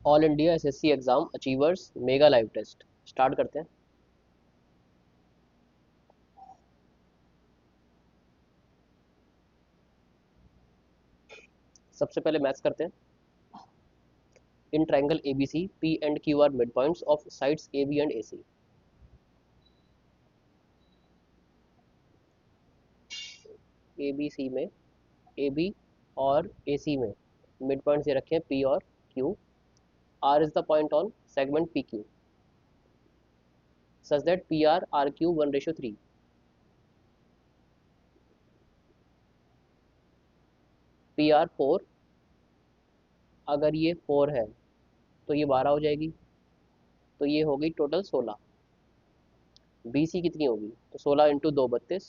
All India SSC exam achievers mega live test start करते हैं। सबसे पहले मैथ्स करते हैं। In triangle ABC P and Q are mid points of sides A B and A C. A B C में A B और ए सी में mid points ये रखे हैं पी और Q. R is the point on segment P Q such that P R R Q 1:3। P R 4, अगर ये 4 है तो ये 12 हो जाएगी, तो ये होगी टोटल 16। बी सी कितनी होगी, तो 16 × 2 32।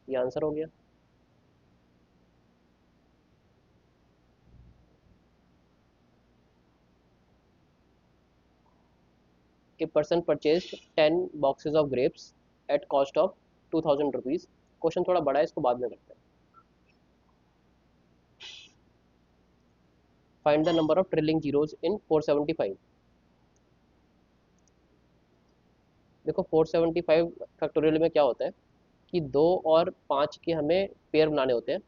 ये आंसर हो गया। A person purchased 10 boxes of grapes at cost of 2000 rupees। Question थोड़ा बड़ा है, इसको बाद में करते हैं। Find the number of trilling zeros इन 475। देखो 475 फैक्टोरियल में क्या होता है कि 2 और 5 के हमें पेयर बनाने होते हैं,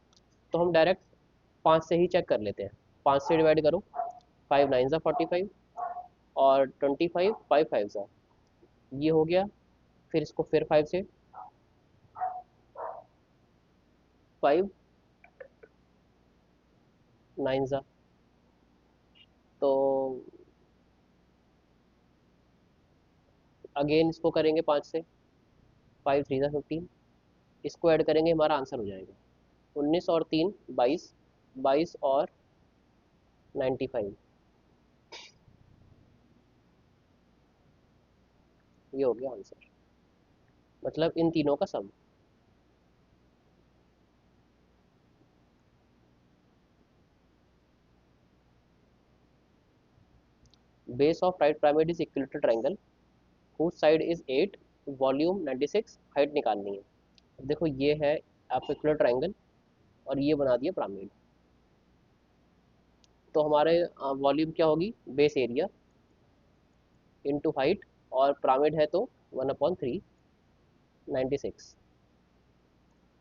तो हम डायरेक्ट 5 से ही चेक कर लेते हैं। 5 से डिवाइड करो, 5 9 ज़ा 45 और 25 5 5 ज़ा, ये हो गया। फिर इसको फिर 5 से, 5 9 ज़ा, तो अगेन इसको करेंगे 5 से, 5 3 ज़ा 15। इसको ऐड करेंगे, हमारा आंसर हो जाएगा 19 और 3 22, 22 और 95। ये हो गया आंसर, मतलब इन तीनों का sum. Base of right pyramid is equilateral triangle whose side is 8, volume 96, height निकालनी है। देखो ये है आपका इक्विलेटरल ट्रायंगल और ये बना दिया पिरामिड। तो हमारे वॉल्यूम क्या होगी, बेस एरिया इनटू हाइट, और पिरामिड है तो 1/3 96।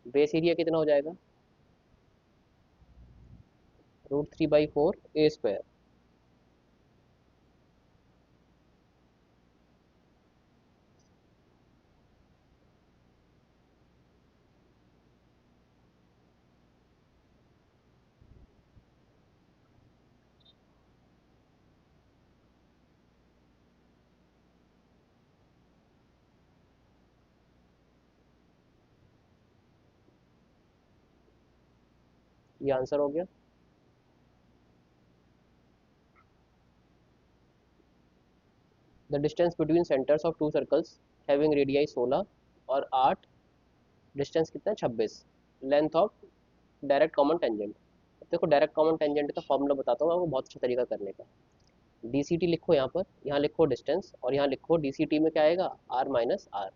बेस एरिया कितना हो जाएगा, √3/4 A²। ये आंसर हो गया। The distance between centres of to circles having radii 16 और 8, डिस्टेंस कितना है 26। Length of direct common tangent. देखो डायरेक्ट कॉमन टेंजेंट का फॉर्मूला बताता हूँ आपको, बहुत अच्छा तरीका करने का। डी सी टी लिखो यहाँ पर, यहाँ लिखो डिस्टेंस, और यहाँ लिखो डी सी टी में क्या आएगा, R - R।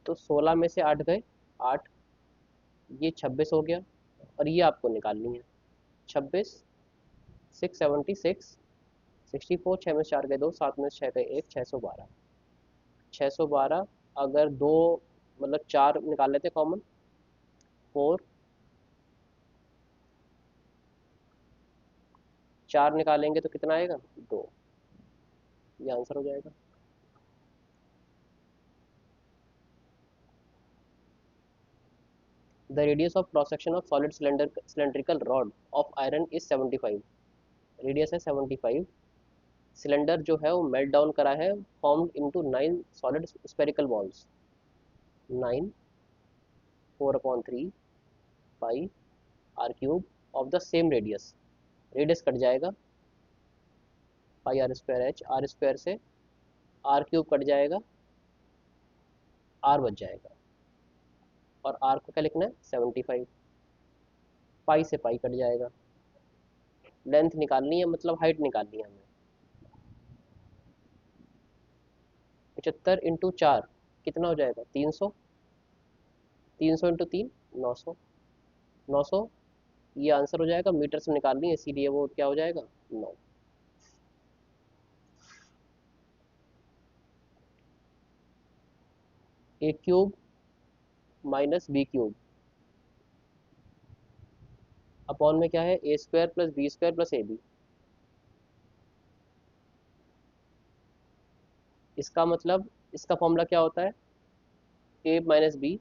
तो 16 में से 8 गए, 8, ये 26 हो गया, और ये आपको निकालनी है 26। 676, 64, 6 में से 4 गए 2, 7 में से 6 गए 1, 612। 612, अगर दो मतलब 4 निकाल लेते कॉमन, 4, 4 निकालेंगे तो कितना आएगा, 2। ये आंसर हो जाएगा। The radius of cross section of solid cylindrical rod of iron is 75। Radius है 75। सिलेंडर जो है वो मेल्ट डाउन करा है, formed into 9 solid spherical balls. 9 4/3 pi R³ of the same radius. Radius cut जाएगा, πr²h, R² से R³ cut जाएगा, R बच जाएगा, और R को क्या लिखना है 75। पाई से पाई कट जाएगा। लेंथ निकालनी है, मतलब हाइट निकालनी है हमें। 75 × 4 कितना हो जाएगा, 300। 300 × 3 900। 900 ये आंसर हो जाएगा, मीटर से निकालनी है इसीलिए वो क्या हो जाएगा 9। A cube minus B cube upon में क्या है, A square plus B square plus A B. इसका मतलब इसका फॉर्मूला क्या होता है, ए माइनस बी।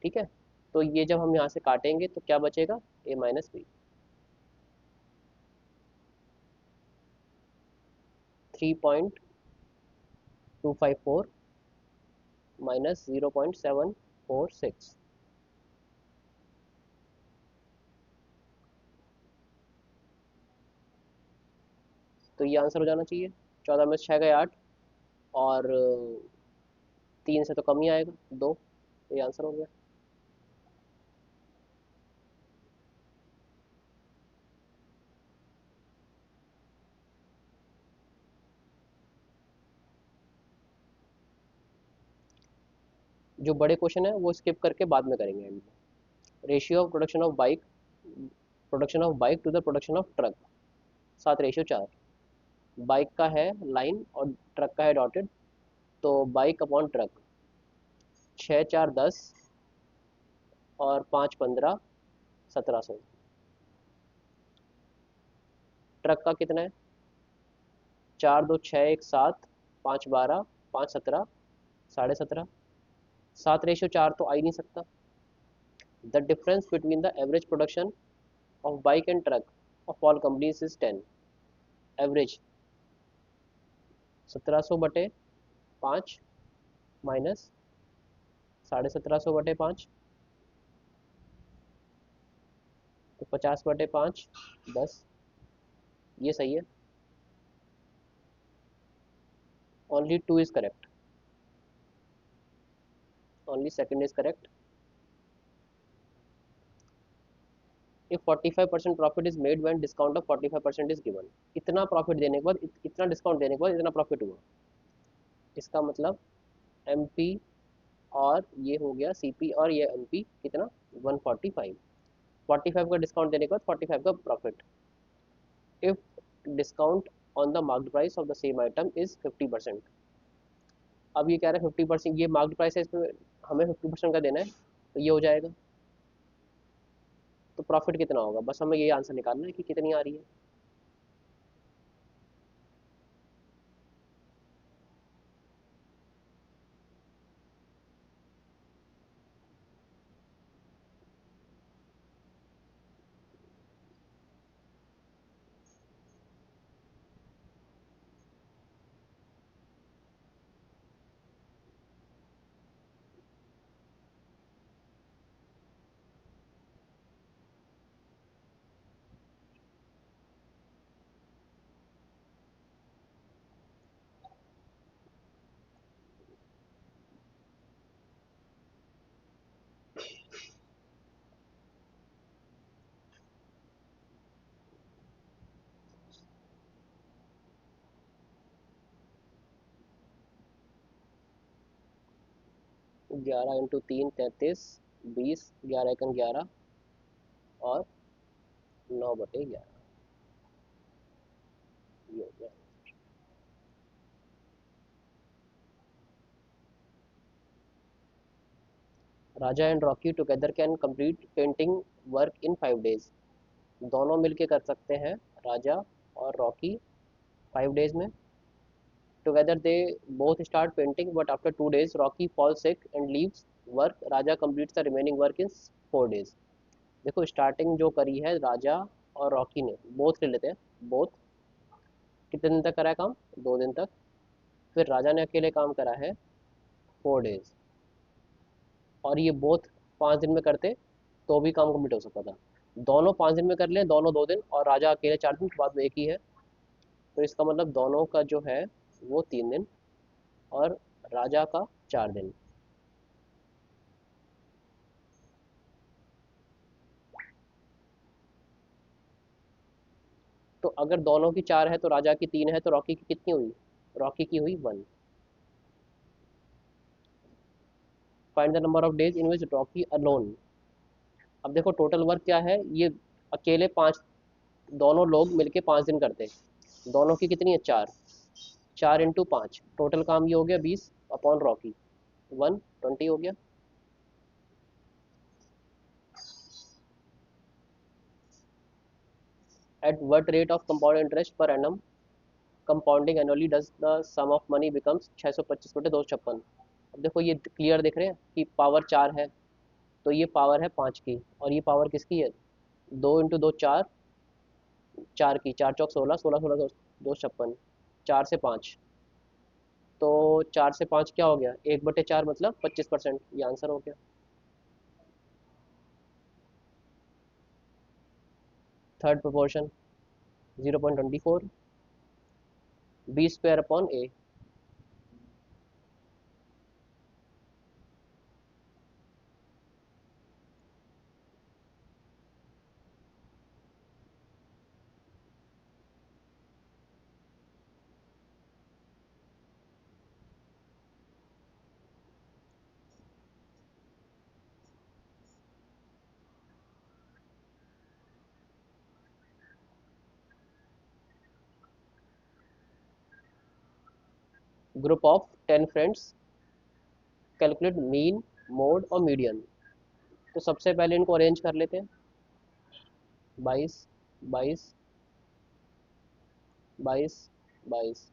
ठीक है, तो ये जब हम यहाँ से काटेंगे तो क्या बचेगा, ए माइनस बी। 3.254 माइनस 0.746। तो ये आंसर हो जाना चाहिए। 14 में से 6 गए 8, और 3 से तो कम ही आएगा 2, तो ये आंसर हो गया। जो बड़े क्वेश्चन है वो स्किप करके बाद में करेंगे एंड में। Ratio of production of bike to the production of truck, 7:4। Bike का है लाइन और ट्रक का है डॉटेड, तो बाइक अपॉन ट्रक 6 4 10 और 5 15 1700। ट्रक का कितना है, 4 2 6 1 7, 5 12, 5 17, 17.5। 7:4 तो आ ही नहीं सकता। The difference between the average production of bike and truck of all companies is 10। Average 1700/5 minus 1750/5, तो 50/5 10। ये सही है। Only 2 is correct, only second is correct. If 45% profit is made when discount of 45% is given. इतना profit देने के बाद, इतना discount देने के बाद इतना प्रॉफिट हुआ, इसका मतलब एमपी और ये हो गया सीपी और ये एमपी कितना, 145। 45 का डिस्काउंट देने के बाद 45 का profit. If discount on the marked price of the same item is 50%। अब ये कह रहा है 50%, ये मार्क्ड प्राइस है, इसमें हमें 50% का देना है, तो ये हो जाएगा। तो प्रॉफिट कितना होगा, बस हमें ये आंसर निकालना है कि कितनी आ रही है। ग्यारह इंटू 3 33, 20, 11 × 11 और 9/11, ये हो गया। Raja and Rocky together can complete painting work in 5 days। दोनों मिलके कर सकते हैं, राजा और रॉकी, 5 days में। Together they both start painting but after 2 days Rocky fall sick and leaves work, Raja completes the remaining work in 4 days। देखो starting जो करी है राजा और रॉकी ने, बोथ ले लेते हैं, बोथ कितने दिन तक करा है काम, 2 दिन तक। फिर राजा ने अकेले काम करा है 4 days, और ये बोथ 5 दिन में करते तो भी काम कम्प्लीट हो सकता था। दोनों 5 दिन में कर लें, दोनों 2 दिन, और राजा अकेले 4 दिन, बाद में एक ही है, तो इसका मतलब दोनों का जो है वो 3 दिन और राजा का 4 दिन। तो अगर दोनों की 4 है तो राजा की 3 है, तो रॉकी की कितनी हुई, रॉकी की हुई 1। Find the number of days in which Rocky alone. अब देखो टोटल वर्क क्या है, ये अकेले 5, दोनों लोग मिलके 5 दिन करते हैं, दोनों की कितनी है 4, 4 × 5, टोटल काम ये हो गया 20 अपॉन रॉकी, 120 हो गया। At what rate of compound interest per annum compounding annually does the sum of money becomes 625/256। अब देखो ये क्लियर दिख रहे हैं कि पावर 4 है, तो ये पावर है 5 की, और ये पावर किसकी है, 2 × 2 4, 4 की, 4 × 4 = 16, 16 × 2 = 4 से 5, तो 4 से 5 क्या हो गया, 1/4 मतलब 25%, ये आंसर हो गया। Third proportion 0.24 B² upon A। Group of 10 friends, calculate mean, mode और मीडियन। तो सबसे पहले इनको अरेंज कर लेते हैं, 22, 22, 22, 22।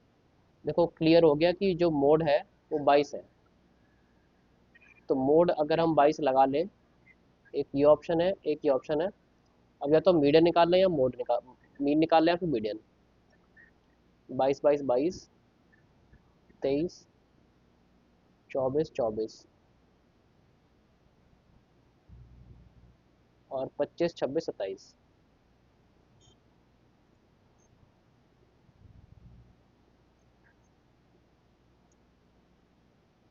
देखो क्लियर हो गया कि जो मोड है वो 22 है, तो मोड अगर हम 22 लगा लें, एक ये ऑप्शन है, एक ये ऑप्शन है। अब या तो मीडियन निकाल लें या मोड निकाल, मीन निकाल लें या फिर मीडियन। 22, 22, 22, 23, 24, 24 और 25, 26, 27।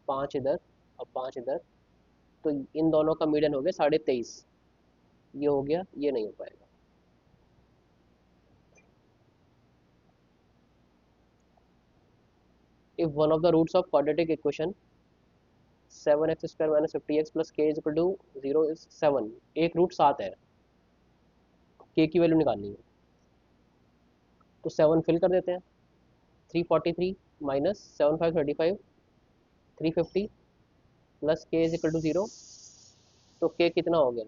5 इधर और 5 इधर, तो इन दोनों का मीडियन हो गया 23.5, ये हो गया, ये नहीं हो पाएगा। If one of the roots of quadratic equation 7x² - 50x + k = 0 is 7, एक रूट 7 है, k की वैल्यू निकालनी है, तो 7 फिल कर देते हैं, 343 माइनस 7535, 350 प्लस k = 0, तो k कितना हो गया,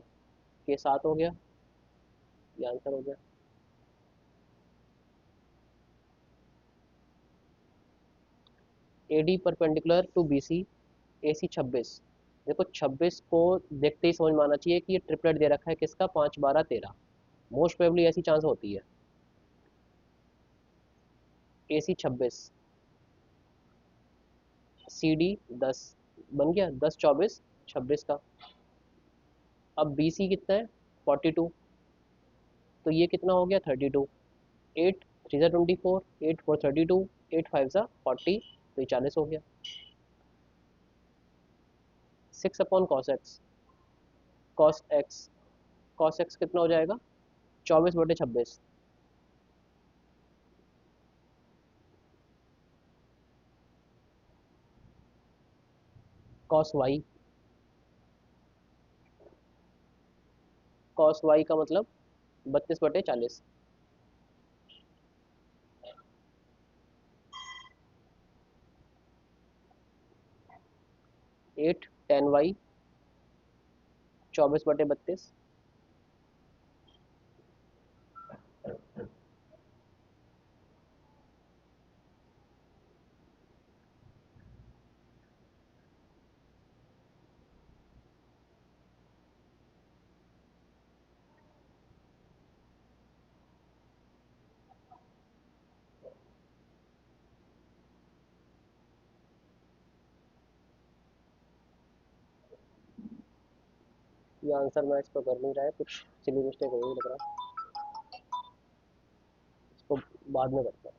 k 7 हो गया, ये आंसर हो गया। AD perpendicular to BC, AC 26। देखो 26 को देखते ही समझ में आना चाहिए कि ये ट्रिपलेट दे रखा है किसका, 5 12 13, मोस्ट प्रोबेबली ऐसी चांस होती है। AC 26, CD 10, बन गया 10 24 26 का। अब BC कितना है 42, तो ये कितना हो गया 32, 8 3 सा 24, 8 4 32, 8 5 सा 40, तो ये 40 हो गया। 6/cos x, cos x कितना हो जाएगा 24/26, cos y का मतलब 32/40, 8 tan y 24/32, ये आंसर मैच तो कर नहीं रहा है, कुछ सिली मिस्टेक हो गई लग रहा है, इसको बाद में करते हैं।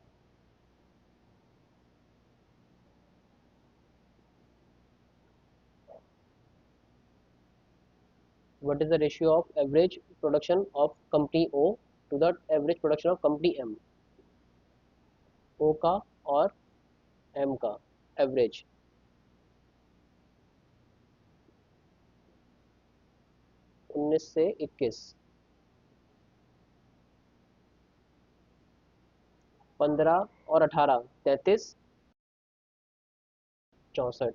What is the ratio of average production of company O to the average production of company M, O का और एम का एवरेज। 19 से 21, 15 और 18 33 64।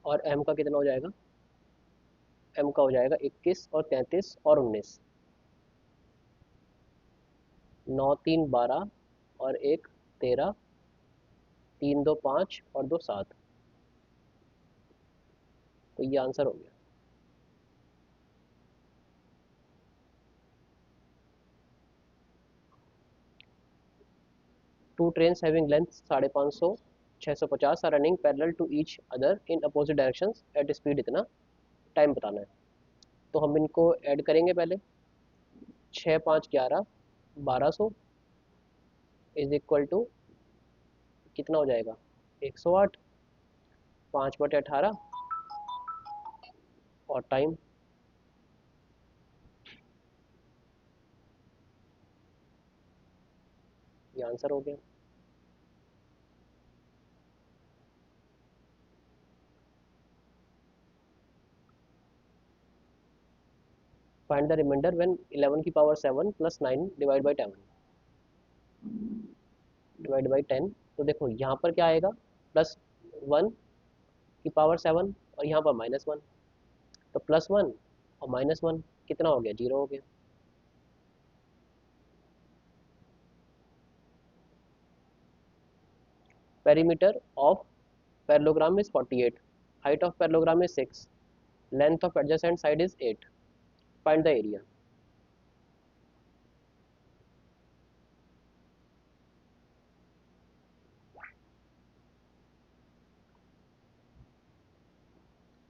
और m का कितना हो जाएगा? m का हो जाएगा 21 और 33 और 19। 9 3 12 और 1 13, 3 2 5 और 2 7। तो ये आंसर हो गया। Two trains having length 550 650 are running parallel to each other in opposite directions at speed इतना, टाइम बताना है। तो हम इनको ऐड करेंगे पहले। 6 5 11 1200 इज इक्वल टू कितना हो जाएगा? 108। 5/18 और टाइम। ये आंसर हो गया। फाइंड द रिमाइंडर व्हेन 11 की power 7 plus 9 divide by 10 divide by 10। तो देखो यहाँ पर क्या आएगा? प्लस 1 की पावर 7 और यहाँ पर -1। तो +1 और -1 कितना हो गया? 0 हो गया। Perimeter of parallelogram is 48, height of parallelogram is 6, length of adjacent side is 8, find the area.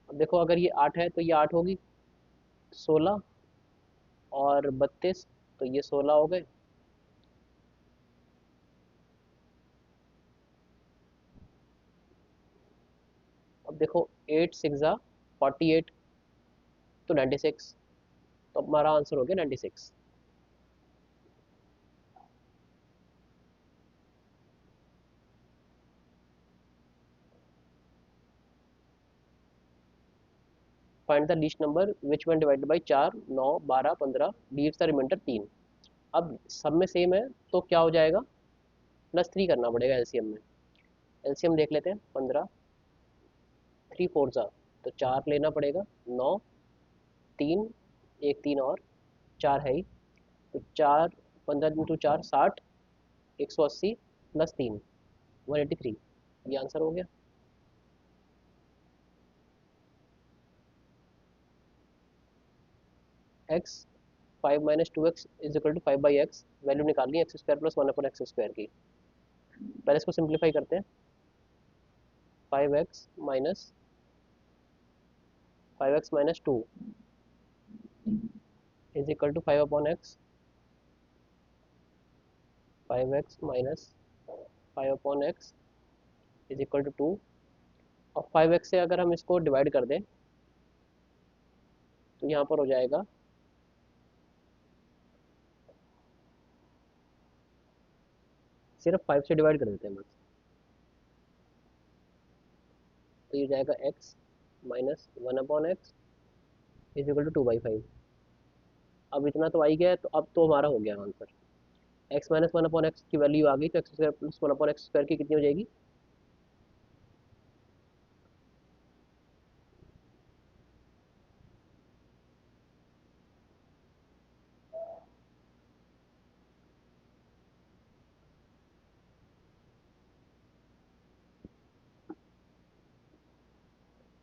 अब देखो अगर ये 8 है तो ये 8 होगी, 16 और 32, तो ये 16 हो गए। अब देखो 8 6 ज़ा 48, तो 96। तो हमारा आंसर हो गया 96। Find the least number which one divided by 4 9 12 15 leaves the remainder 3। अब सब में सेम है तो क्या हो जाएगा? +3 करना पड़ेगा एलसीएम में। एलसीएम देख लेते हैं। 15 3 4 ज़ा, तो 4 लेना पड़ेगा। 9 3 एक 3 और 4 है ही, तो 4 15 × 4 60, 180 प्लस 3 183। ये आंसर हो गया। X 5 - 2x is equal to 5/x। Value निकालनी है x² + 1/x² की। पहले इसको सिंप्लीफाई करते हैं। 5x minus 2 is equal to 5/x। 5x minus 5/x is equal to 2। और 5x से अगर हम इसको डिवाइड कर दें तो यहाँ पर हो जाएगा सिर्फ 5 से डिवाइड कर देते हैं बस। तो ये जाएगा x minus 1/x is equal to 2/5। अब इतना तो आ ही गया है, तो अब तो हमारा हो गया आंसर। x माइनस 1/x की वैल्यू आ गई, तो x² + 1/x² की कितनी हो जाएगी?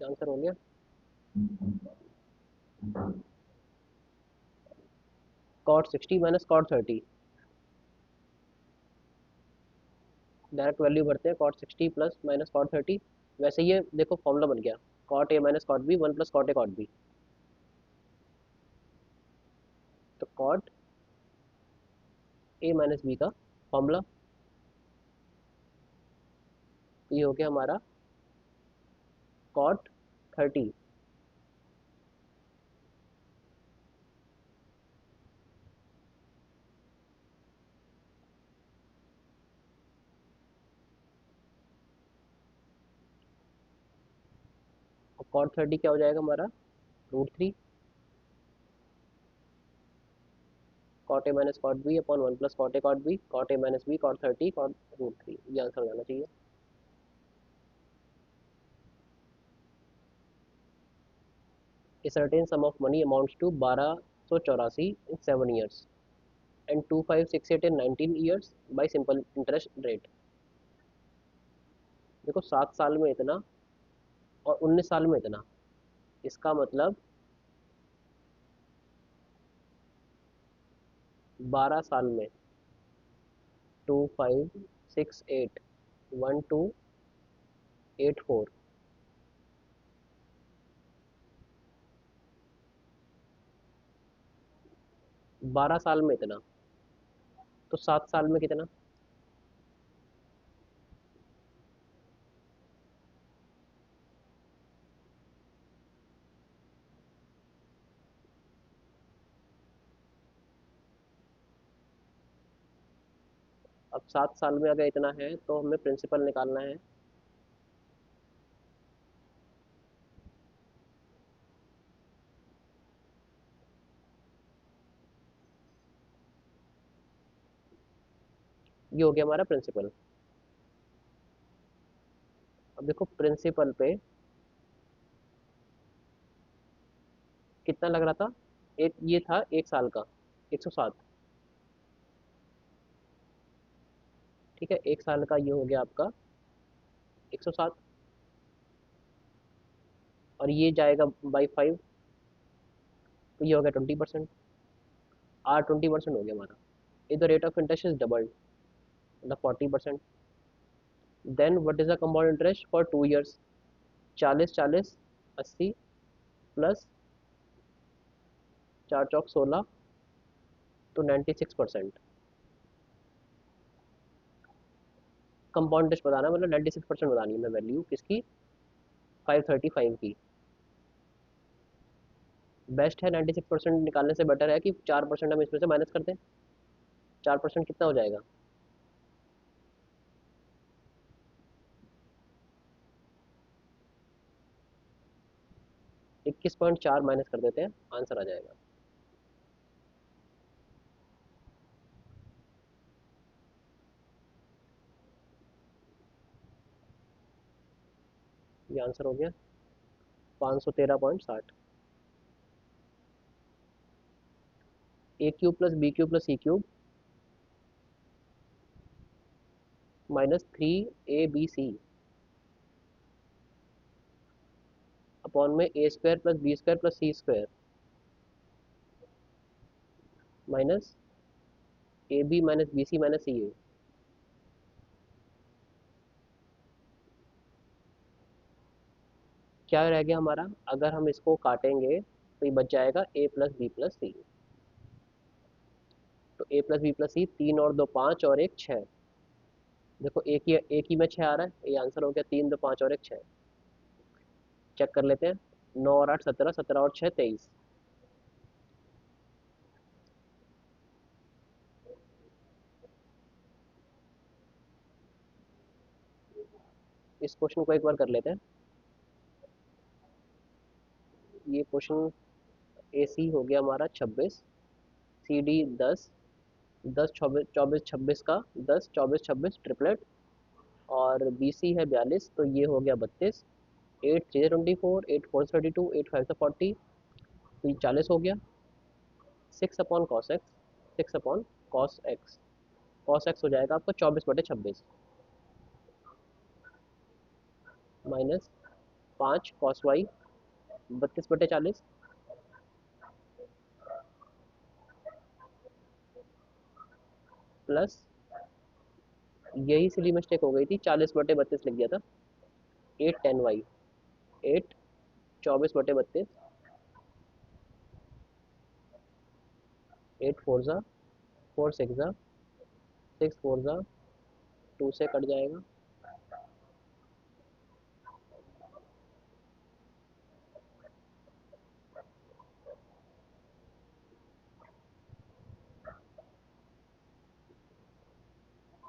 आंसर हो गया। cot 60 minus cot 30। Direct value भरते हैं। cot 60 plus minus cot 30। वैसे ये देखो फॉर्मूला बन गया। cot a minus cot b 1 + cot a cot b। तो cot a माइनस b का फॉर्मूला, तो ये हो गया हमारा cot 30। और cot 30 क्या हो जाएगा हमारा? √3। Cot A minus cot B upon 1 plus cot A cot B, cot A minus B cot 30 cot root 3, ये आंसर हो जाना चाहिए। A certain sum of money amounts to 1284 in 7 years and 2568 in 19 years by simple interest rate। देखो 7 साल में इतना और 19 साल में इतना, इसका मतलब 12 साल में 2568 1284, 12 साल में इतना, तो 7 साल में कितना? अब 7 साल में अगर इतना है तो हमें प्रिंसिपल निकालना है। ये हो गया हमारा प्रिंसिपल। अब देखो प्रिंसिपल पे कितना लग रहा था, एक ये था 1 साल का 107, ठीक है, 1 साल का ये हो गया आपका 107, और ये जाएगा बाई 5, तो ये हो गया 20%, आर 20% हो गया हमारा। If the rate of interest is doubled, मतलब 40%, then what is the compound interest for 2 years? 40 40 80 plus 4 चौक 16, तो 96%। कंपाउंड इंटरेस्ट बताना है, मतलब 96% बतानी है मैं वैल्यू किसकी, 535 की। बेस्ट है 96% निकालने से बेटर है कि 4% हम इसमें से माइनस कर दें। 4% कितना हो जाएगा? 21.4 माइनस कर देते हैं, आंसर आ जाएगा। ये आंसर हो गया 513.60। A cube plus B cube plus C cube minus 3 A B C upon में A square plus B square plus C square minus A B minus B C minus C A. क्या रह गया हमारा? अगर हम इसको काटेंगे तो ये बच जाएगा ए प्लस बी प्लस सी। तो ए प्लस बी प्लस सी, 3 और 2 5 और 1 6। देखो एक ही में 6 आ रहा है, ये आंसर हो गया 3 2 5 और 1 6। चेक कर लेते हैं, 9 और 8 17, 17 और 6 23। इस क्वेश्चन को एक बार कर लेते हैं। ये क्वेश्चन ए सी हो गया हमारा 26, सी डी 10, 10 24 24 26 का 10 24 26 ट्रिपलेट, और बी सी है 42, तो ये हो गया 32। 8 3 24, 8 4 32, 8 5 40, तो ये 40 हो गया। 6/cos x, 6/cos x, cos x हो जाएगा आपका 24/26 माइनस 5 cos y 32/40 प्लस, यही सिली मिस्टेक हो गई थी, 40/32 लिख दिया था। 8 10y, 8 24/32, 8 4 4 6 6 4 2 से कट जाएगा,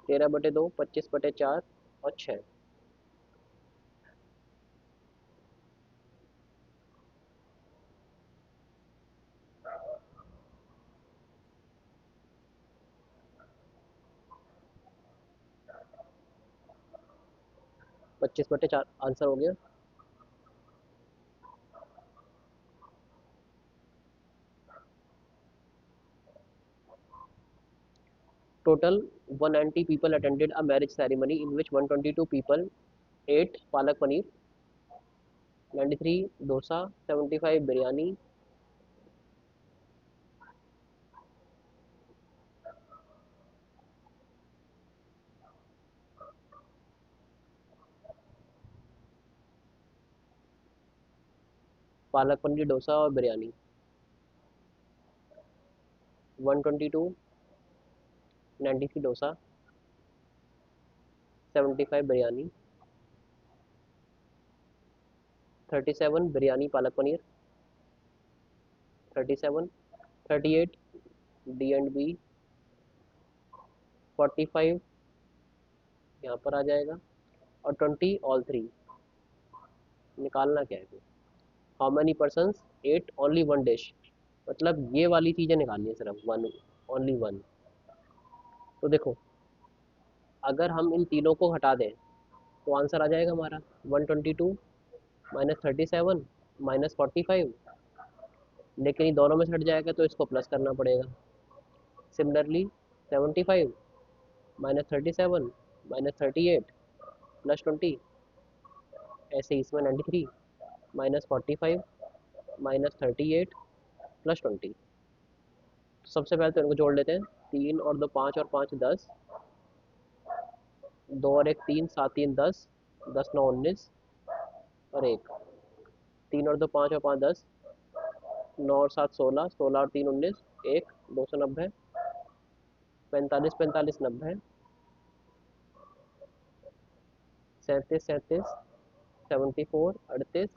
13/2, 25/4 और 6। 25/4 आंसर हो गया। Total 190 people attended a marriage ceremony in which 122 people ate palak paneer, 93 dosa, 75 biryani, palak paneer dosa और biryani. 122 93 dosa, 75 biryani, 37 biryani palak paneer, 37 38 D and B, 45 यहाँ पर आ जाएगा, और 20 ऑल थ्री। निकालना क्या है? How many persons ate only one dish, मतलब ये वाली चीज़ें निकालनी है सिर्फ, वन, ओनली वन। तो देखो, अगर हम इन तीनों को हटा दें तो आंसर आ जाएगा हमारा 122 -37 -45, लेकिन ये दोनों में से हट जाएगा तो इसको प्लस करना पड़ेगा। सिमिलरली 75 -37 -38 +20, ऐसे ही इसमें 93 -45 -38 +20। सबसे पहले तो इनको जोड़ लेते हैं, 3 और 2 5 और 5 10, 2 और 1 3, 7 3 10, 10 9 19 और 1, 3 और 2 5 और 5 10, 9 और 7 16, 16 और 3 19, 1 290, 45 45 90, 37 37, 74 38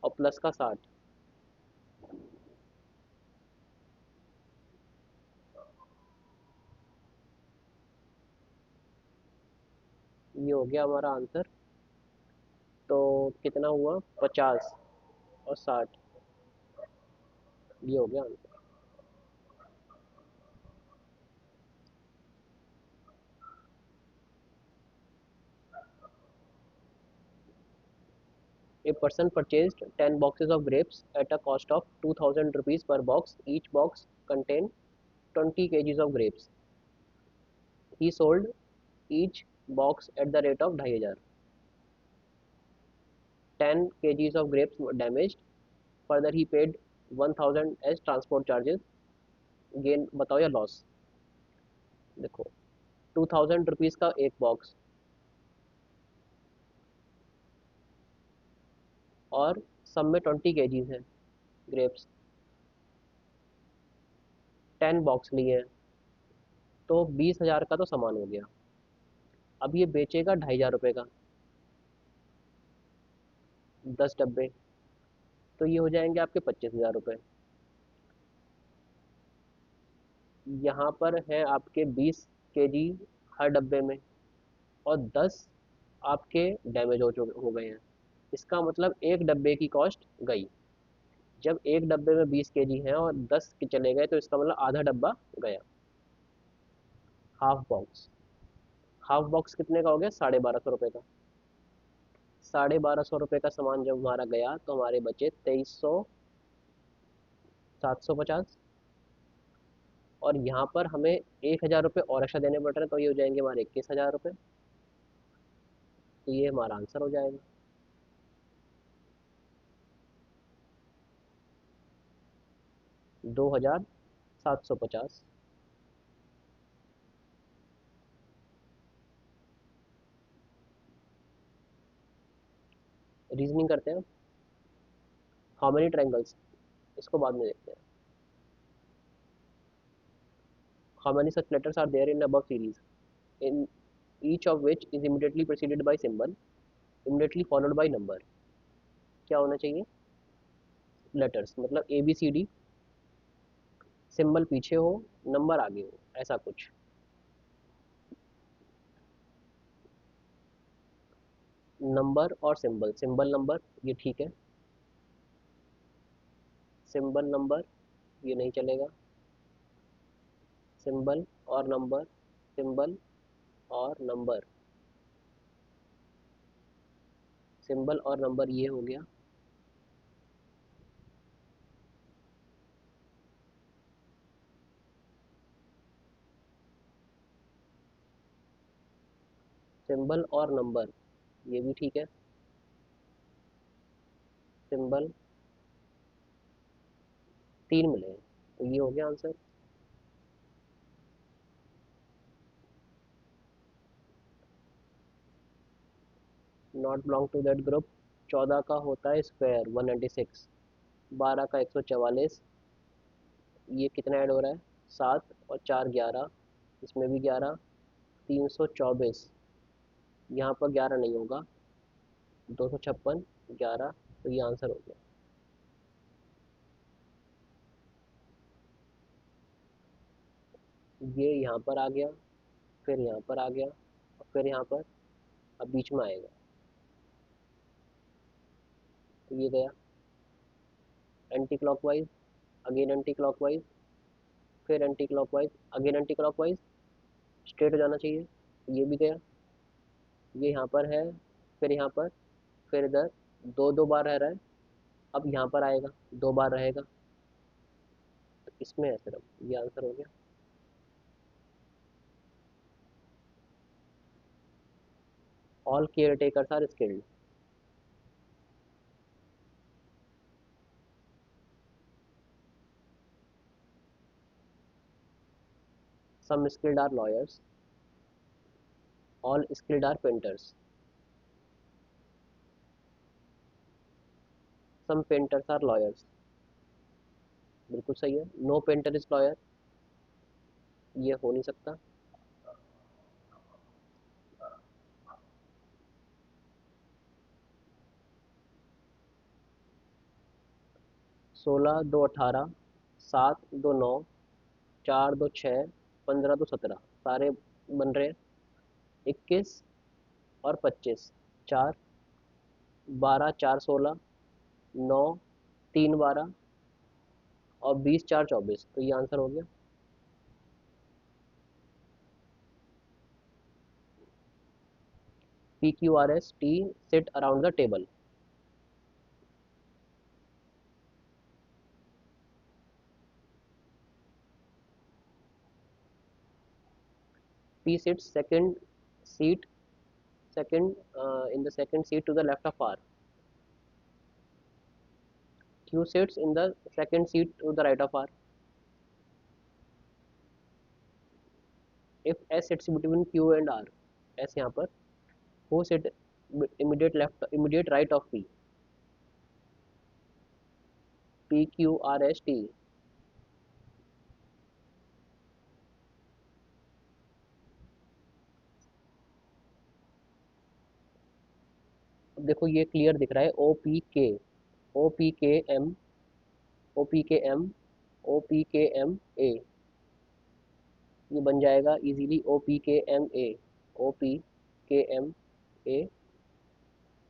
और प्लस का 60। ये हो गया हमारा आंसर। तो कितना हुआ? 50 और 60, ये हो गया answer. A person purchased 10 boxes of grapes at a cost of 2000 rupees per box. Each box contained 20 kgs of grapes. He sold each box at the rate of 2500. 10 kgs of grapes were damaged. Further, he paid 1000 as transport charges. Gain बताओ या loss? देखो, 2000 rupees का एक box, और सब में 20 kgs है grapes, 10 box लिए हैं, तो 20,000 का तो सामान हो गया। अब ये बेचेगा 2500 का, 10 डब्बे, तो ये हो जाएंगे आपके 25,000 रुपये। यहाँ पर है आपके 20 kg हर डब्बे में, और 10 आपके डैमेज हो गए हैं। इसका मतलब एक डब्बे की कॉस्ट गई। जब एक डब्बे में 20 kg है और 10 के चले गए, तो इसका मतलब आधा डब्बा गया। हाफ बॉक्स, हाफ बॉक्स कितने का हो गया? 1250 रुपये का। 1250 रुपये का सामान जब हमारा गया, तो हमारे बचे 2300, 750, और यहाँ पर हमें 1000 रुपये और एक्स्ट्रा देने पड़ रहे हैं, तो ये हो जाएंगे हमारे 21,000 रुपये। तो ये हमारा आंसर हो जाएगा। 2750। रीजनिंग करते हैं। हाउ मेनी ट्रायंगल्स, इसको बाद में देखते हैं। How many such letters are there in above series, in each of which is immediately preceded by symbol, immediately followed by number. क्या होना चाहिए? लेटर्स, मतलब ABCD, सिंबल पीछे हो, नंबर आगे हो, ऐसा कुछ। नंबर और सिंबल, सिंबल नंबर, ये ठीक है। सिंबल नंबर, ये नहीं चलेगा। सिंबल और नंबर, सिंबल और नंबर, सिंबल और नंबर ये हो गया। सिंबल और नंबर ये भी ठीक है। सिंबल 3 मिले हैं, तो ये हो गया answer. Not belong to that group. 14 का होता है स्क्वायर 196, 12 का 144, ये कितना ऐड हो रहा है 7 और 4 11, इसमें भी 11, 324, यहाँ पर 11 नहीं होगा, 256, 11, तो ये आंसर हो गया। ये यहाँ पर आ गया, फिर यहाँ पर आ गया, और फिर यहाँ पर, अब बीच में आएगा, तो ये गया anti clockwise, again anti clockwise, फिर anti clockwise, again anti clockwise, straight हो जाना चाहिए, ये भी गया, ये यहाँ पर है, फिर यहाँ पर, फिर इधर, दो दो बार रह रहा है, अब यहाँ पर आएगा, 2 बार रहेगा, तो इसमें है सिर्फ, ये आंसर हो गया। All care takers are skilled. Some skilled are lawyers, all skilled are painters, some painters are lawyers, बिल्कुल सही है। नो पेंटर इज लॉयर, ये हो नहीं सकता। 16 2 18, 7 2 9, 4 2 6, 15 2 17, सारे बन रहे हैं। 21 और 25, 4, 12 4 16, 9 3 12, और 20 4 24, तो ये आंसर हो गया। PQRS T sit around the table. P sits seat second in the second seat to the left of R. Q sits in the second seat to the right of R. If S sits between Q and R, S यहाँ पर, who sit immediate right of P? PQRST। अब देखो ये clear दिख रहा है, OPK, OPKM, OPKMA, ये बन जाएगा easily OPKMA, OPKMA,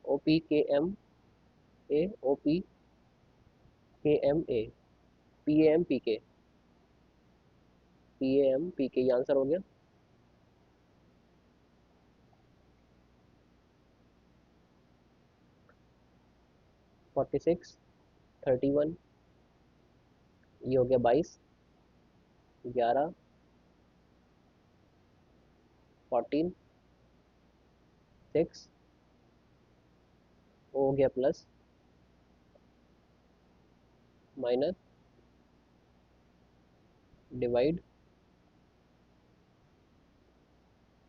OPKMA, PAMPK, ये आंसर हो गया। फोर्टी सिक्स, 31, ये हो गया 22, 11, 14, 6, हो गया प्लस, माइनस, डिवाइड,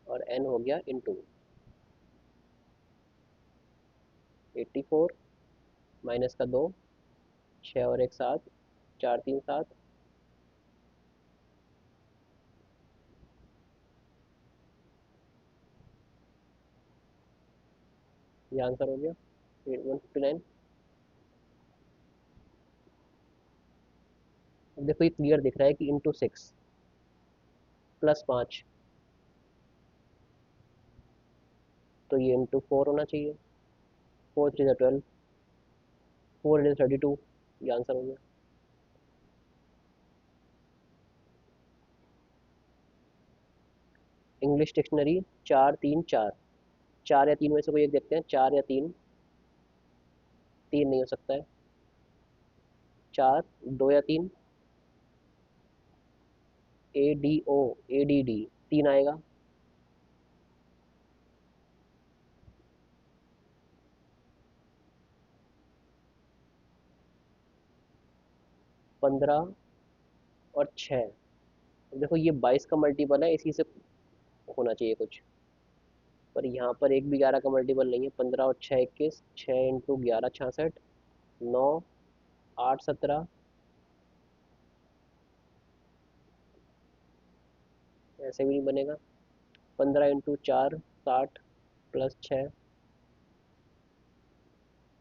और n हो गया इंटू। 84 माइनस का 2, 6 और 1 7, 4 3 7, ये आंसर हो गया 159। अब देखो ये क्लियर दिख रहा है कि इंटू 6 प्लस 5, तो ये इंटू 4 होना चाहिए। 4 3 12, 4 32, ये आंसर हो गया। इंग्लिश डिक्शनरी 4 3 4, 4 या 3 में से कोई एक देखते हैं, 4 या 3, 3 नहीं हो सकता है, 4, 2 या 3, ADO, ADD, 3 आएगा। 15 और 6, देखो ये 22 का मल्टीपल है, इसी से होना चाहिए कुछ, पर यहाँ पर एक भी 11 का मल्टीपल नहीं है। 15 और 6 21, 6 × 11 66, 9 8 17, ऐसे भी नहीं बनेगा। 15 × 4 60, +6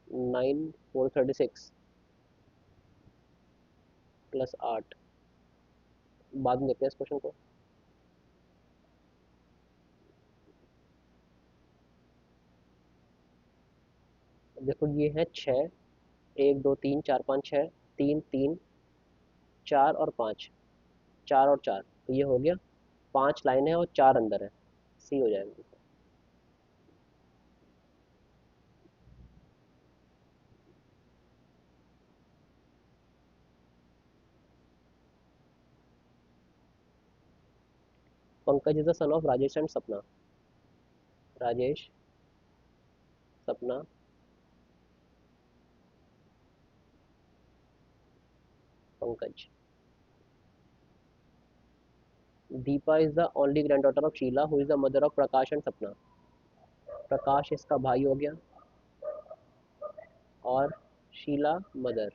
9 4 36, +8। बाद में देखते हैं इस क्वेश्चन को। देखो ये है 6, 1 2 3 4 5 6, 3 3, 4 और 5, 4 और 4, तो ये हो गया 5 लाइन है और 4 अंदर है, सी हो जाएगा। Pankaj is the son of Rajesh and Sapna. Rajesh, Sapna, Pankaj. Deepa is the only granddaughter of Sheela who is the mother of Prakash and Sapna. Prakash इसका भाई हो गया और Sheela mother.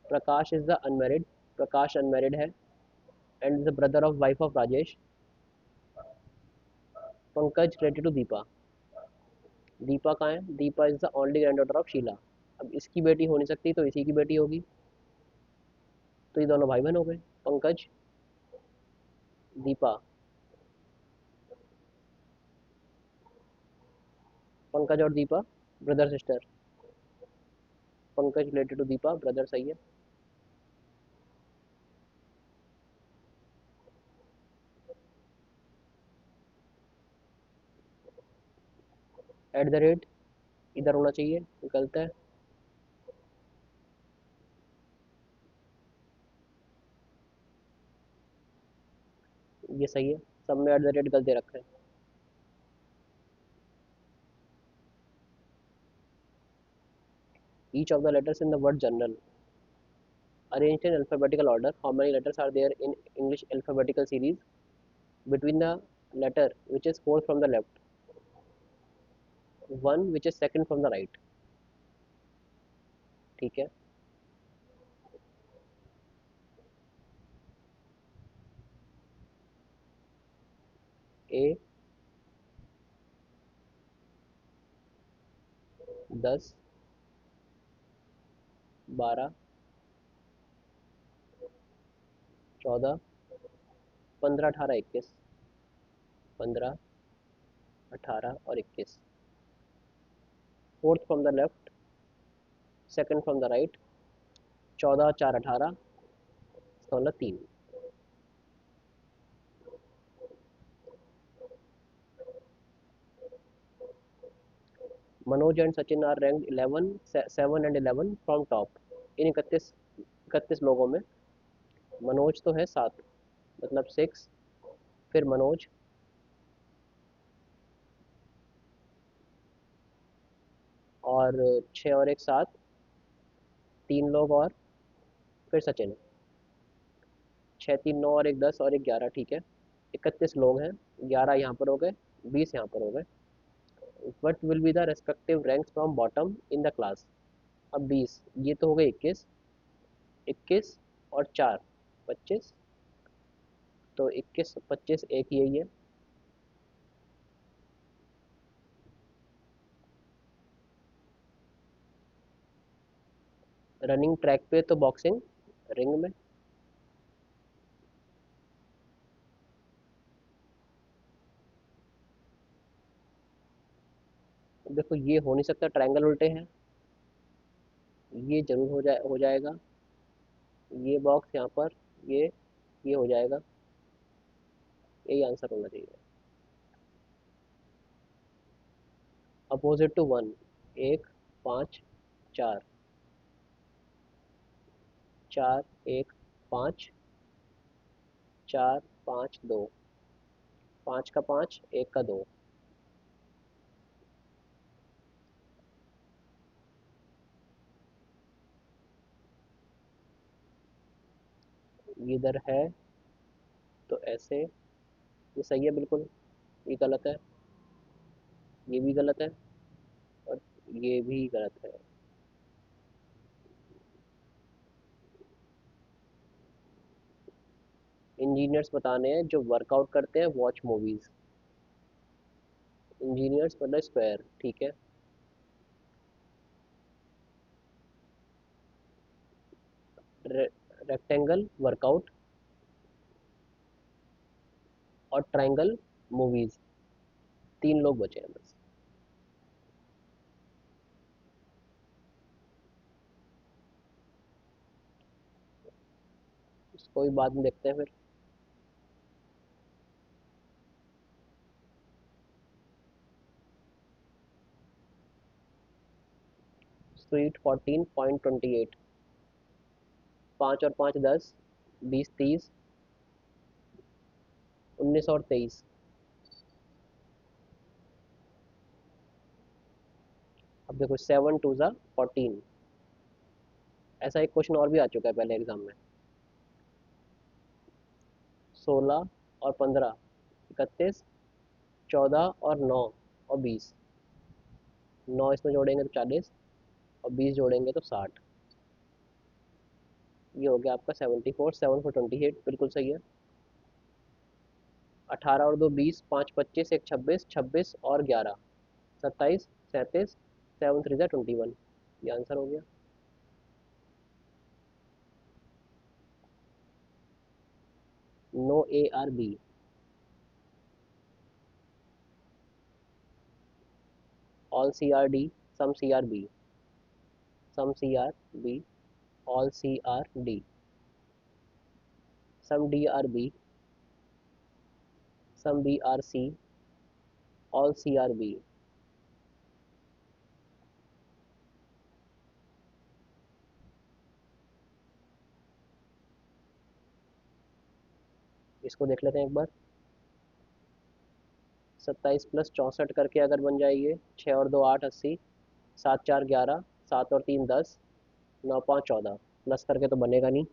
Prakash is the unmarried, Prakash unmarried है and the brother of wife of Rajesh. Pankaj related to Deepa. Deepa कहाँ है? Deepa is the only granddaughter of Sheela. अब इसकी बेटी हो नहीं सकती तो इसी की बेटी होगी, तो ये दोनों भाई बहन हो गए। पंकज, दीपा, पंकज और Deepa brother sister. Pankaj related to Deepa brother, सही है। @ इधर होना चाहिए, गलत है। ये सही है, सब में @ गलत रखा है। Each of the letters in the word journal arranged in alphabetical order. How many letters are there in English alphabetical series? Between the letter which is fourth from the left, one which is second from the right. ठीक है। A 10 12 14 15 18 21, 15 18 और 21। Fourth from the left, second from the right, 14 4 18, 16 3। Manoj and Sachin are rank 11 7 and 11 from top. इन 31 लोगों में मनोज तो है 7, मतलब 6, फिर मनोज, और 6 और एक 7, 3 लोग और फिर सचिन। 6 3 9 और एक 10 और एक 11, ठीक है। 31 लोग हैं, 11 यहाँ पर हो गए, 20 यहाँ पर हो गए। What will be the respective ranks from bottom in the class. अब 20, ये तो हो गए 21, 21 और 4 25, तो 21 25 एक यही है। रनिंग ट्रैक पे तो बॉक्सिंग रिंग में। देखो ये हो नहीं सकता, ट्रायंगल उल्टे हैं, ये जरूर हो जाएगा। ये बॉक्स यहाँ पर ये ये हो जाएगा, यही आंसर होना चाहिए। अपोजिट टू वन, एक, पाँच, चार, चार, एक, पाँच, चार, पाँच, दो, पाँच का पाँच, एक का दो। ये इधर है तो ऐसे, ये सही है बिल्कुल, ये गलत है, ये भी गलत है, और ये भी गलत है। इंजीनियर्स बताने हैं जो वर्कआउट करते हैं वॉच मूवीज। इंजीनियर्स मतलब स्क्वायर, ठीक है। रेक्टेंगल वर्कआउट और ट्रायंगल मूवीज, तीन लोग बचे हैं बस। इसको भी बाद में देखते हैं फिर। स्वीट 14.28, पाँच और पाँच 10, 20, 30, 19 और 23। अब देखो 7 2 ज़ा 14, ऐसा एक क्वेश्चन और भी आ चुका है पहले एग्जाम में। 16 और 15, 31, 14 और 9 और 20। 9 इसमें जोड़ेंगे तो 40, और 20 जोड़ेंगे तो 60। ये हो गया आपका 74, 7 4 28, बिल्कुल सही है। 18 और दो 20, 5 25, एक 26, 26 और 11, 27, 37, 7 3 ज़ा 21। ये आंसर हो गया। No A are B. All C are D, some C are B, some C are B, all C are D, some D are B, some B are C, all C are B. इसको देख लेते हैं एक बार। 27 + 64 करके अगर बन जाएगी, 6 और 2 8 80, 7 4 11, 7 और 3 10, 9 5 14, प्लस करके तो बनेगा नहीं।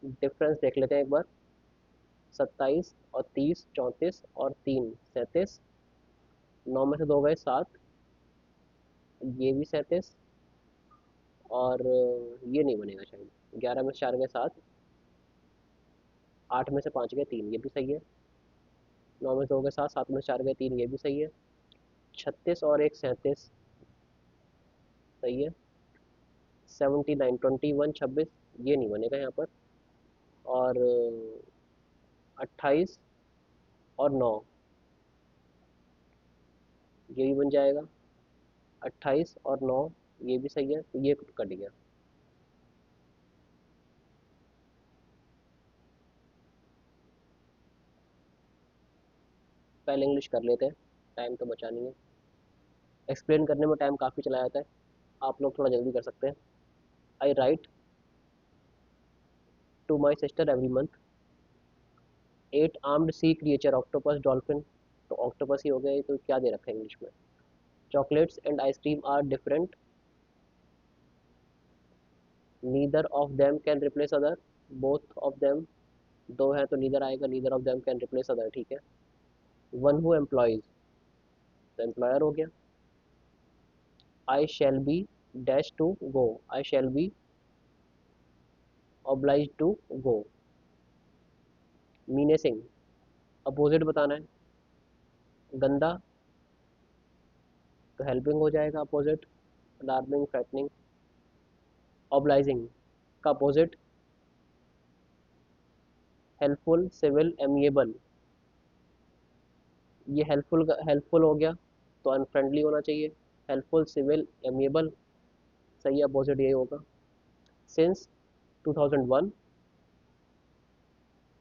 डिफरेंस देख लेते हैं एक बार। 27 और 30, 34 और 3 37, 9 में से 2 गए 7, ये भी 37, और ये नहीं बनेगा शायद। 11 में से 4 गए 7, 8 में से 5 गए 3, ये भी सही है। 9 में से 2 गए 7, 7 में से 4 गए 3, ये भी सही है। 36 और एक 37, सही है। 79, 21, 26, ये नहीं बनेगा यहाँ पर। और 28 और 9, ये भी बन जाएगा। 28 और 9, ये भी सही है, तो ये कट गया। पहले इंग्लिश कर लेते हैं, टाइम तो बचा नहीं है। एक्सप्लेन करने में टाइम काफ़ी चला जाता है, आप लोग थोड़ा जल्दी कर सकते हैं। I write to my sister every month 8 armed sea creature octopus dolphin, तो ऑक्टोपस ही हो गए, तो क्या दे रखा है इंग्लिश में। Chocolates and ice cream are different, neither of them can replace other, both of them, दो है तो नीदर आएगा, neither of them can replace other, ठीक है। वन हु एम्प्लॉयज, तो एम्प्लॉयर हो गया। I shall be dash to go, I shall be obliged to go. मीने सिंह, अपोजिट बताना है। गंदा, तो हेल्पिंग हो जाएगा अपोजिट। Alarming, frightening. ऑब्लाइजिंग का अपोजिट हेल्पफुल, सिविल, एमिएबल। ये हेल्पफुल, हेल्पफुल हो गया तो अनफ्रेंडली होना चाहिए। हेल्पफुल, सिविल, एमिएबल, सही अपोजिट यही होगा। Since 2001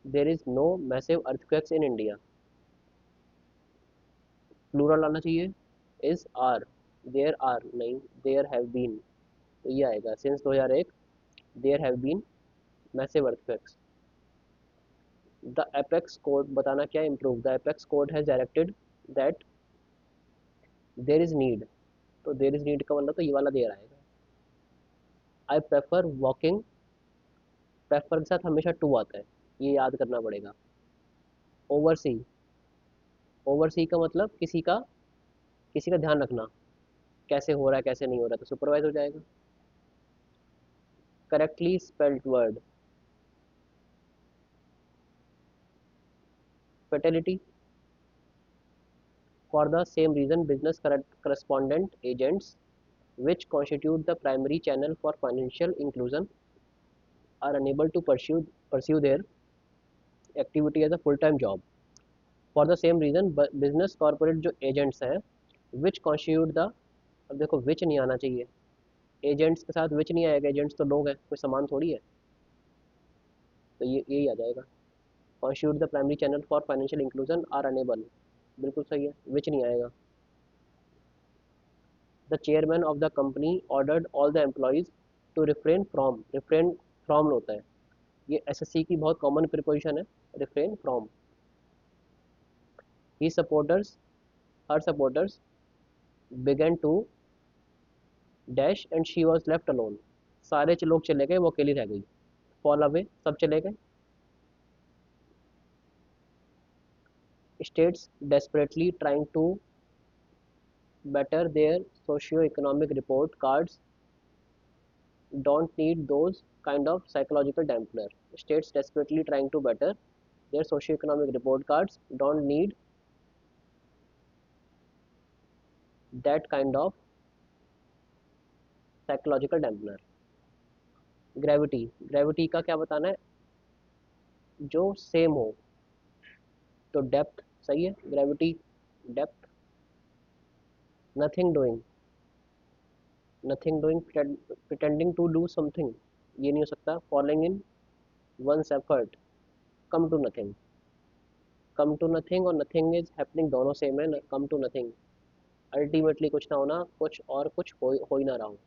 there is no massive earthquakes in India. Plural आना चाहिए. Is are. देयर आर नहीं, देयर हैव बीन. तो ये आएगा since 2001 there have been massive earthquakes. The apex court बताना क्या improve. The apex court has directed that there is need. तो there is need का मतलब तो ये वाला देयर आएगा. I prefer walking. प्रेफर के साथ हमेशा टू आता है, ये याद करना पड़ेगा. ओवरसी. ओवरसी का मतलब किसी का ध्यान रखना, कैसे हो रहा है कैसे नहीं हो रहा है, तो सुपरवाइज हो जाएगा. Correctly spelled word. fertility. For the same reason, business correspondent agents, which constitute the primary channel for financial inclusion, are unable to pursue their activity as a full-time job. For the same reason, business corporate जो agents हैं, which constitute the. अब देखो which नहीं आना चाहिए, agents के साथ which नहीं आएगा. agents तो लोग हैं, कोई सामान थोड़ी है, तो ये यही आ जाएगा. constitute the primary channel for financial inclusion are unable. बिल्कुल सही है, which नहीं आएगा. The chairman of the company ordered all the employees to refrain from होता है, ये एसएससी की बहुत कॉमन प्रिपोजिशन है. refrain from. His supporters, her supporters began to dash and she was left alone. सारे लोग चले गए, वो अकेली रह गई. fall away, सब चले गए. States desperately trying to better their socio-economic report cards don't need those kind of psychological dampener. States desperately trying to better their socio-economic report cards don't need that kind of psychological dampener. Gravity. Gravity का क्या बताना है, जो same हो. तो depth सही है, gravity depth. Nothing doing. Nothing doing pretending to do something, ये नहीं हो सकता. Following in one's effort. Come to nothing. Come to nothing और नथिंग इज हैपनिंग दोनों सेम है. कम टू नथिंग अल्टीमेटली कुछ ना होना, कुछ और कुछ हो ही ना रहा हो,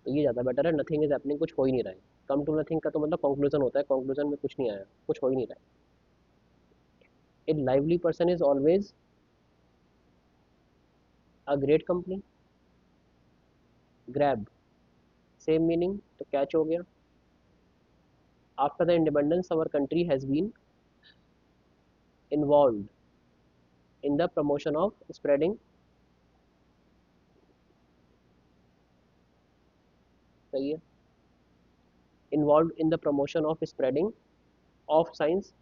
तो ये ज़्यादा बेटर है. नथिंग इज हैपनिंग, कुछ हो ही नहीं रहा है. कम टू नथिंग का तो मतलब कंक्लूजन होता है, कंक्लूजन में कुछ नहीं आया, कुछ हो ही नहीं रहा है. A lively person is always a great company. Grab same meaning, तो कैच हो गया. After the independence our country has been involve in the promotion of spreading. सही है. Involve in the promotion of spreading of science.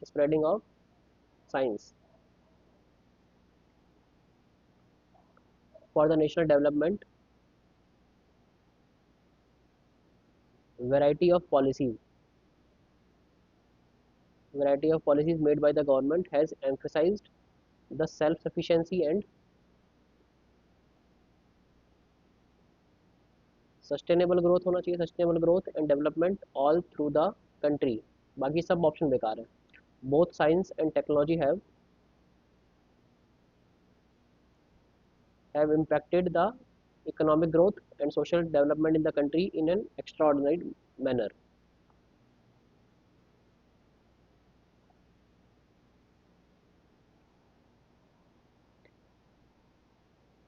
Spreading of science. For the national development variety of policies made by the government has emphasized the self sufficiency and sustainable growth होना चाहिए. sustainable growth and development all through the country. बाकी सब option बेकार है. both science and technology have impacted the economic growth and social development in the country in an extraordinary manner.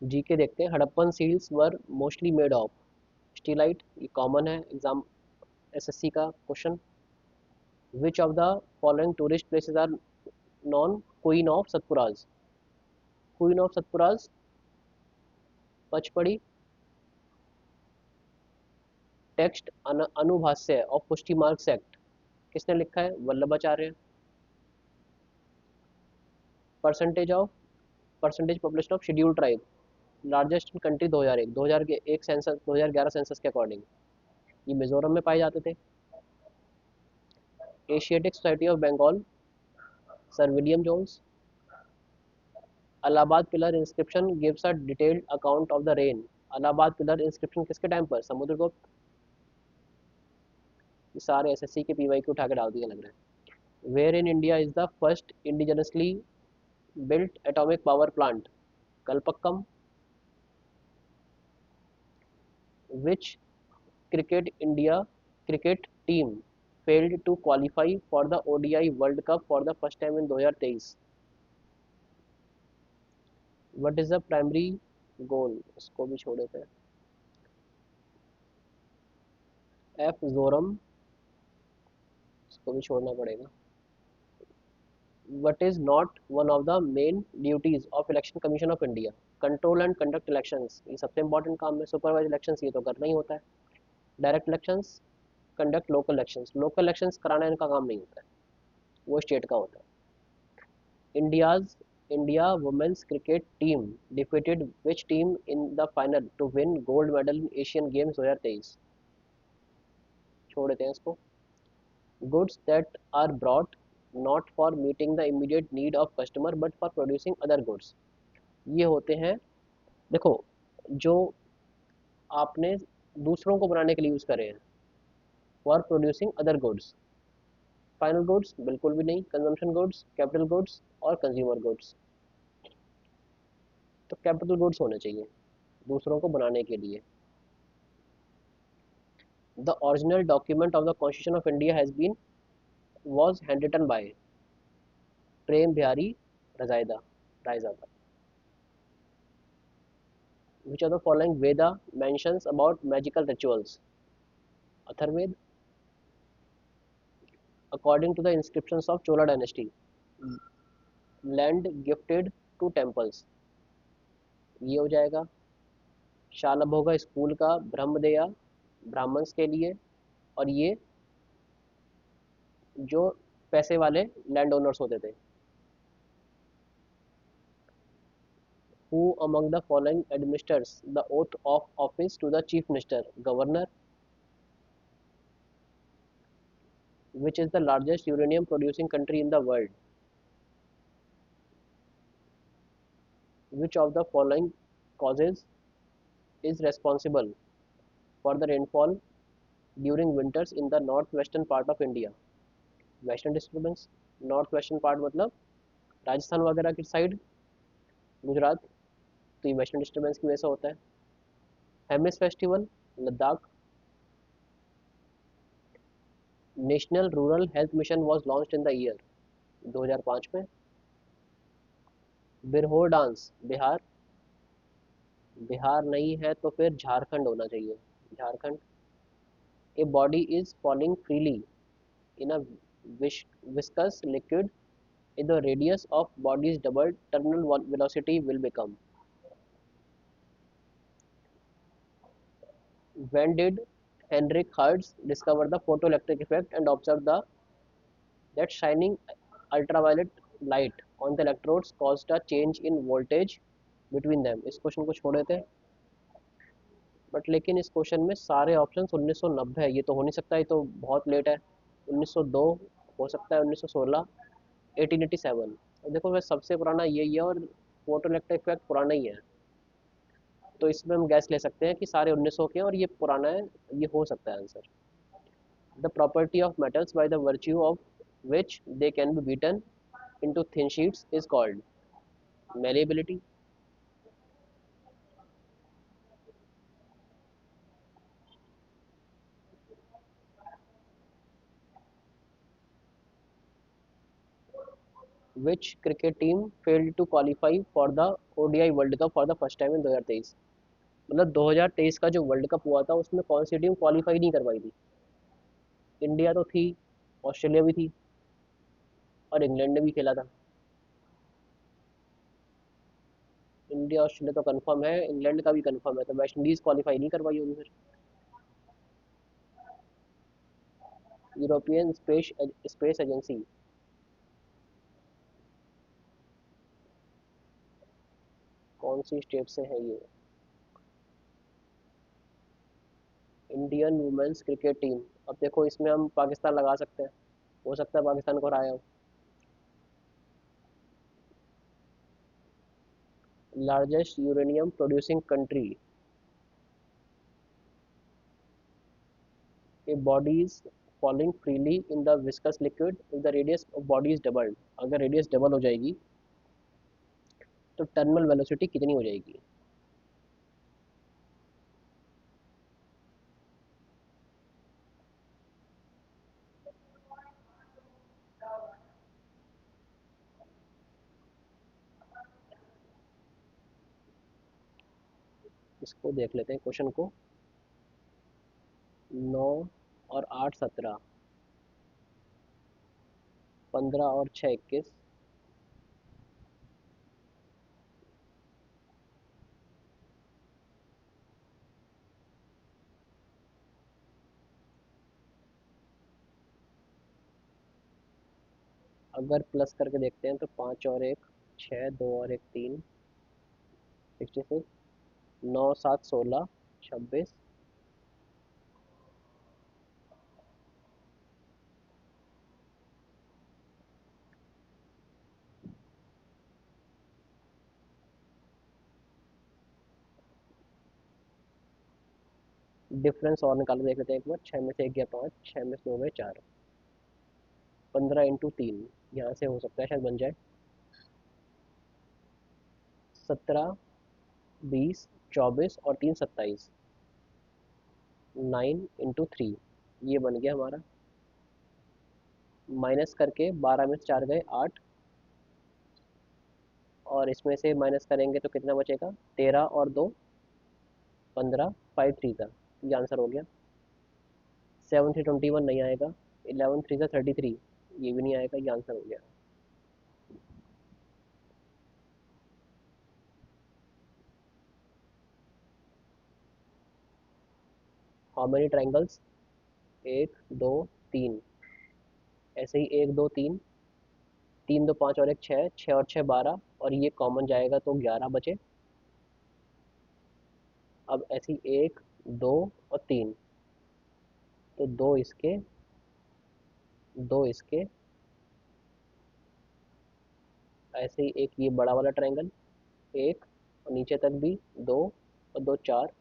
GK देखते हैं. Harappan seals were mostly made of steatite. ये common है, exam SSC का question. Which of the following tourist places are known queen of Satpuras. Queen of Satpuras Pachmarhi. Text Anubhashya of Pushti मार्क्स एक्ट किसने लिखा है, Vallabhacharya. Percentage published of scheduled tribe. Largest country 2001 census 2011 census के according ये मिजोरम में पाए जाते थे. Asiatic society of Bengal sir William Jones. Allahabad pillar inscription gives a detailed account of the reign Allahabad pillar inscription किसके टाइम पर? समुद्रगुप्त। ये सारे एसएससी के पीवाई को उठा के डाल दिया लग रहा है। Where in India is the first indigenously built atomic power plant? Kalpakkam. Which cricket team failed to qualify for the ODI World Cup for the first time in 2023? What is the primary goal? इसको भी छोड़े थे। F Joram, इसको भी छोड़ना पड़ेगा। What is not one of the main duties of Election Commission of India? Control and conduct elections, ये सबसे इंपॉर्टेंट काम है। सुपरवाइज इलेक्शंस ये तो करना ही होता है। Direct elections, conduct local elections, local elections कराना इनका काम नहीं होता है, वो स्टेट का होता है। India's India women's cricket team defeated which team in the final to win gold medal in Asian Games 2023? छोड़ देते हैं इसको। Goods that are brought not for meeting the immediate need of customer but for producing other goods, ये होते हैं, देखो, जो आपने दूसरों को बनाने के लिए यूज़ करे हैं, for producing other goods. Final goods बिल्कुल भी नहीं, कंजम्पशन गुड्स, कैपिटल गुड्स और कंज्यूमर गुड्स। तो कैपिटल गुड्स होने चाहिए दूसरों को बनाने के लिए। The original document of the constitution of India has been was hand written by Prem Behari Raizada. Which of the following Veda mentions about magical rituals? Atharvaveda. According to the inscriptions of Chola dynasty, land gifted to temples, ये हो जाएगा। शालभोगा school का brahmadeya Brahmins के लिए, और ये जो पैसे वाले लैंड ओनर्स होते थे। Who among the following administers the oath of office to the chief minister? Governor. Which is the largest uranium producing country in the world? Which of the following causes is responsible for the rainfall during winters in the northwestern part of India? Western disturbance, northwestern part मतलब राजस्थान वगैरह की side, Gujarat, तो ये western disturbance की वजह से होता है। Hemis festival, Ladakh. National rural health mission was launched in the year 2005 में। बिरहोर डांस बिहार, बिहार नहीं है तो फिर झारखंड होना चाहिए, Jharkhand. A body is falling freely in a viscous liquid if the radius of body is doubled, terminal velocity will become. When did Heinrich Hertz discover the photoelectric effect and observe that shining ultraviolet light on the electrodes caused a change in voltage between them? इस question को छोड़े थे, but लेकिन इस question में सारे option 1990 है, ये तो हो नहीं सकता, ये तो बहुत लेट है। 1902 हो सकता है, 1916, 1887। देखो वह सबसे पुराना यही है और फोटो इलेक्ट्रिक इफेक्ट पुराना ही है, तो इसमें हम गैस ले सकते हैं कि सारे 1900 के हैं और ये पुराना है, ये हो सकता है answer. The property of metals by the virtue of which they can be beaten into thin sheets is called malleability. Which cricket team failed to qualify for the ODI World Cup for the first time in 2023? मतलब 2023 का जो world cup हुआ था उसमें कौन सी team qualify नहीं कर पाई थी? इंडिया तो थी, ऑस्ट्रेलिया भी थी और इंग्लैंड ने भी खेला था। इंडिया ऑस्ट्रेलिया तो कंफर्म है, इंग्लैंड का भी कंफर्म है, तो वेस्ट इंडीज क्वालिफाई नहीं कर पाई होगी फिर। यूरोपियन स्पेस एजेंसी, कौन सी स्टेट से है ये? इंडियन वुमेन्स क्रिकेट टीम, अब देखो इसमें हम पाकिस्तान लगा सकते हैं, हो सकता है पाकिस्तान को हराया हो। Largest uranium producing country, a body is falling freely in the viscous liquid if the radius of body is doubled. अगर रेडियस डबल हो जाएगी तो टर्मिनल वेलोसिटी कितनी हो जाएगी? इसको देख लेते हैं क्वेश्चन को। 9 और 8 17, 15 और 6 21, अगर प्लस करके देखते हैं तो 5 और 1 6, 2 और 1 3, 66, 9 7 16, 26, डिफरेंस और निकाल के देख लेते हैं एक बार। 6 में से 1 गया 5, 6 में से 2 गए 4, 15 × 3, यहाँ से हो सकता है शायद बन जाए 17, 20, 24 और 3 27, 9 × 3, ये बन गया हमारा। माइनस करके 12 में से 4 गए 8, और इसमें से माइनस करेंगे तो कितना बचेगा? 13 और 2 15, 5 3 का, ये आंसर हो गया। 7 3 21 नहीं आएगा। 11 3 33, ये भी नहीं आएगा, ये आंसर हो गया। How many triangles? 1 2 3, ऐसे ही 1 2 3, 3 2 5 और 1 6, 6 और 6 12, और ये कॉमन जाएगा तो 11 बचे। अब ऐसे ही 1 2 और 3, तो दो इसके, दो इसके, ऐसे ही एक ये बड़ा वाला ट्रायंगल, एक, और नीचे तक भी 2 और 2 4,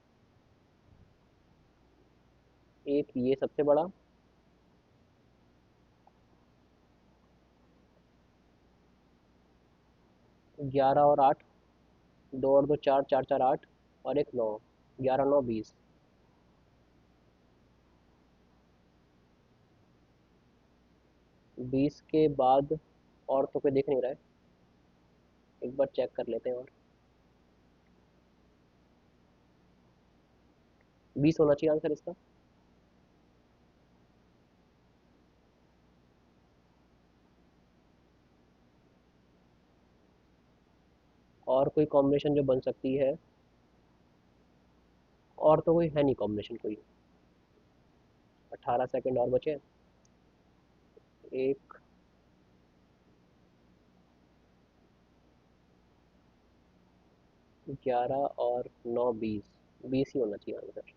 एक ये सबसे बड़ा, 11 और 8, 2 और 2 4, 4 4 8, और एक 9, 11 9 20। 20 के बाद और तो कोई दिख नहीं रहा है, एक बार चेक कर लेते हैं। और 20 होना चाहिए आंसर इसका। और कोई कॉम्बिनेशन जो बन सकती है? और तो कोई है नहीं कॉम्बिनेशन कोई। 18 सेकंड और बचे। एक, 11 और 9 20, 20 ही होना चाहिए आंसर।